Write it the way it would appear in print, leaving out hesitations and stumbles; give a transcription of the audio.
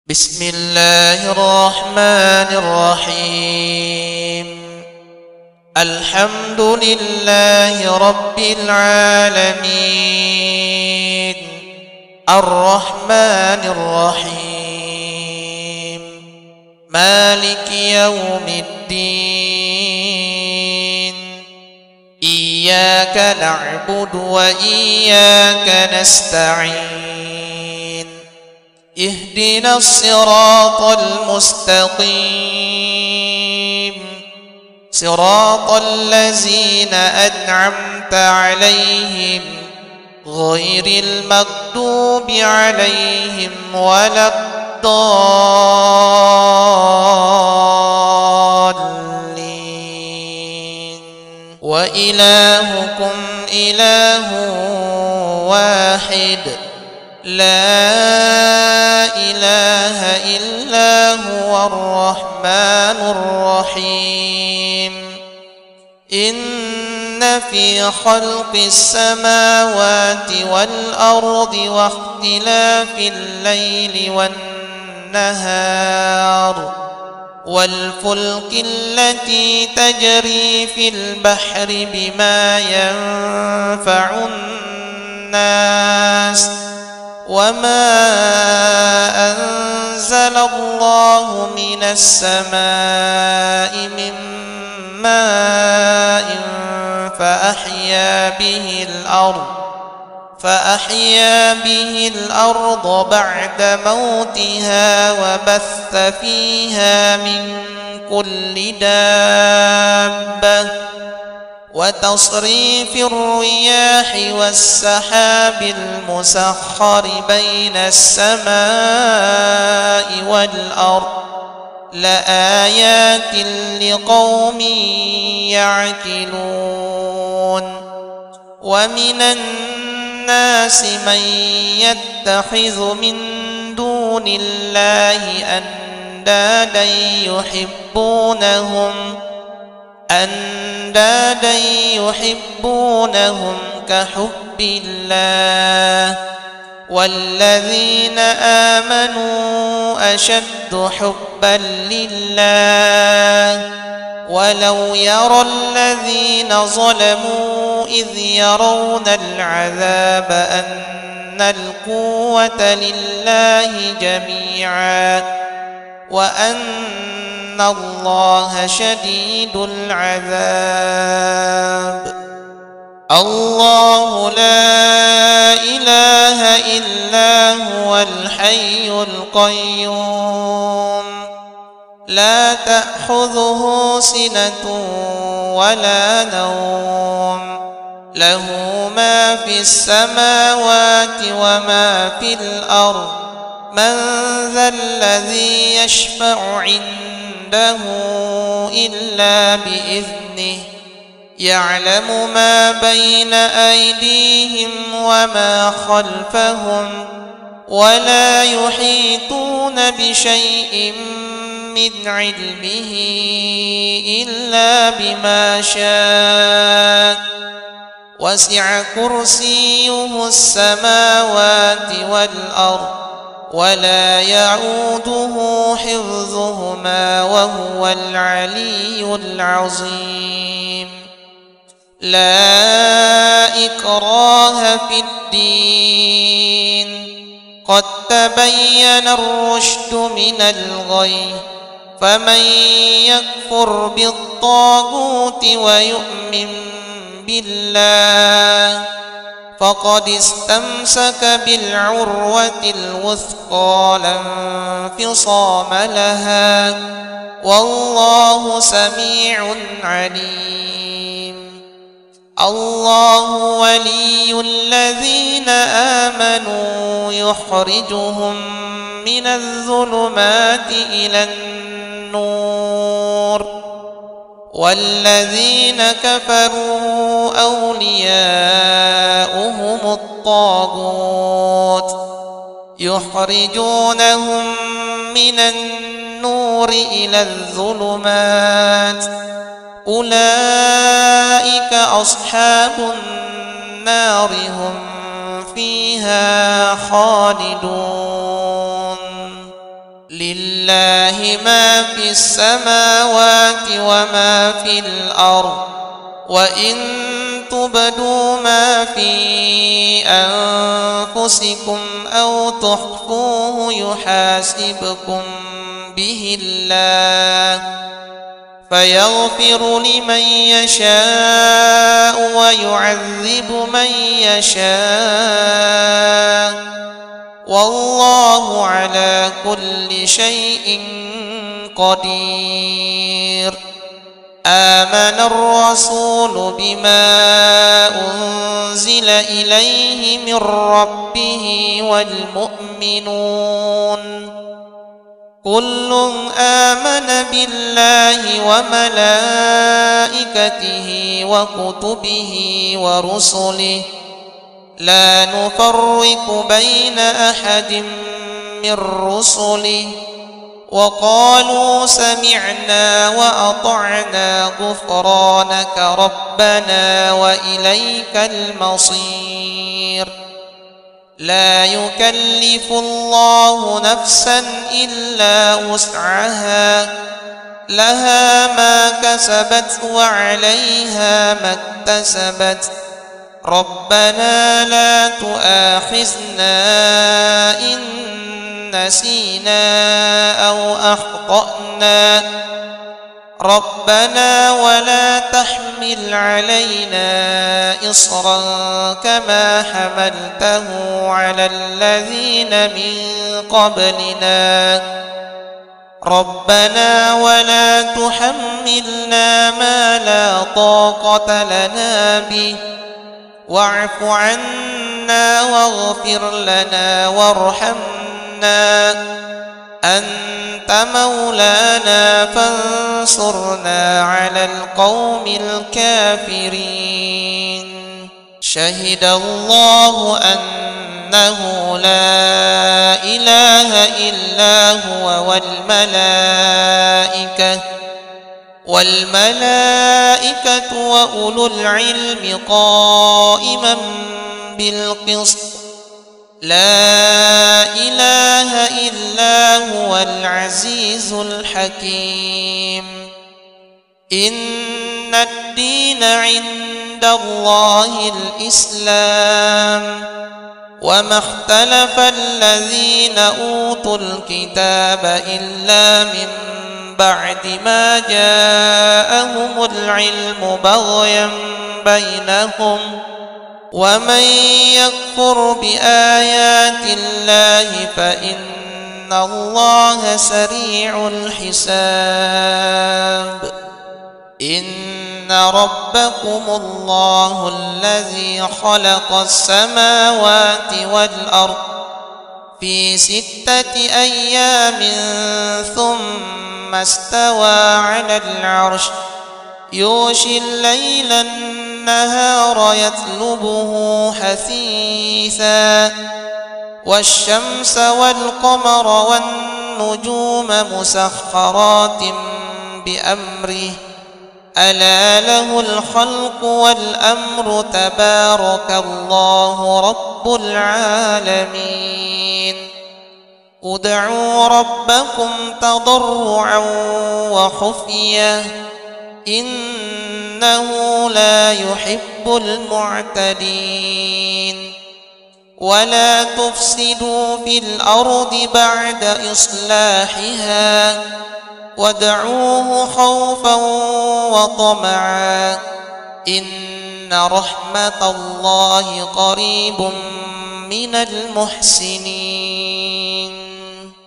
بسم الله الرحمن الرحيم. الحمد لله رب العالمين، الرحمن الرحيم، مالك يوم الدين. إياك نعبد وإياك نستعين. اهدنا الصراط المستقيم، صراط الذين أنعمت عليهم غير المغضوب عليهم ولا الضالين. وإلهكم إله واحد، لا إله إلا هو الرحمن الرحيم. إن في خلق السماوات والأرض واختلاف الليل والنهار والفلك التي تجري في البحر بما ينفع الناس وما أنزل الله من السماء من ماء فأحيا به الأرض بعد موتها وبث فيها من كل دابة وتصريف الرياح والسحاب المسخر بين السماء والأرض لآيات لقوم يعقلون. ومن الناس من يتخذ من دون الله أندادا يحبونهم كحب الله، والذين آمنوا أشد حبا لله. ولو يرى الذين ظلموا إذ يرون العذاب أن القوة لله جميعا وأن الله شديد العذاب. الله لا إله إلا هو الحي القيوم، لا تأخذه سنة ولا نوم، له ما في السماوات وما في الأرض. من ذا الذي يشفع عنده إلا بإذنه، يعلم ما بين أيديهم وما خلفهم، ولا يحيطون بشيء من علمه إلا بما شاء. وسع كرسيه السماوات والأرض ولا يعوده حفظهما وهو العلي العظيم. لا إكراه في الدين، قد تبين الرشد من الغي. فمن يكفر بالطاغوت ويؤمن بالله فقد استمسك بالعروة الوثقى لا انفصام لها، والله سميع عليم. الله ولي الذين آمنوا يخرجهم من الظلمات إلى النور، والذين كفروا أولياؤهم الطاغوت يخرجونهم من النور إلى الظلمات. أولئك أصحاب النار هم فيها خالدون. لله ما في السماوات وما في الأرض وإن تبدوا ما في أنفسكم أو تخفوه يحاسبكم به الله فيغفر لمن يشاء ويعذب من يشاء والله على كل شيء قدير. آمن الرسول بما أنزل إليه من ربه والمؤمنون كل آمن بالله وملائكته وكتبه ورسله لا نفرق بين أحد من رسله وقالوا سمعنا وأطعنا غفرانك ربنا وإليك المصير. لا يكلف الله نفسا إلا وسعها لها ما كسبت وعليها ما اكتسبت ربنا لا تؤاخذنا إن نسينا أو أخطأنا ربنا ولا تحمل علينا إصرا كما حملته على الذين من قبلنا ربنا ولا تحملنا ما لا طاقة لنا به واعف عنا واغفر لنا وارحمنا أنت مولانا فانصرنا على القوم الكافرين. شهد الله أنه لا إله إلا هو والملائكة وأولو العلم قائما بالقسط لا إله إلا هو العزيز الحكيم. إن الدين عند الله الإسلام وما اختلف الذين أوتوا الكتاب إلا من بعد ما جاءهم العلم بغيا بينهم ومن يكفر بآيات الله فإن الله سريع الحساب. إن ربكم الله الذي خلق السماوات والأرض في 6 أيام ثم استوى على العرش يغشي الليل النهار يطلبه حثيثا والشمس والقمر والنجوم مسخرات بأمره ألا له الخلق والأمر تبارك الله رب العالمين. ادعوا ربكم تضرعا وخفية إنه لا يحب المعتدين. ولا تفسدوا في الأرض بعد إصلاحها وادعوه خوفا وطمعا إن رحمة الله قريب من المحسنين.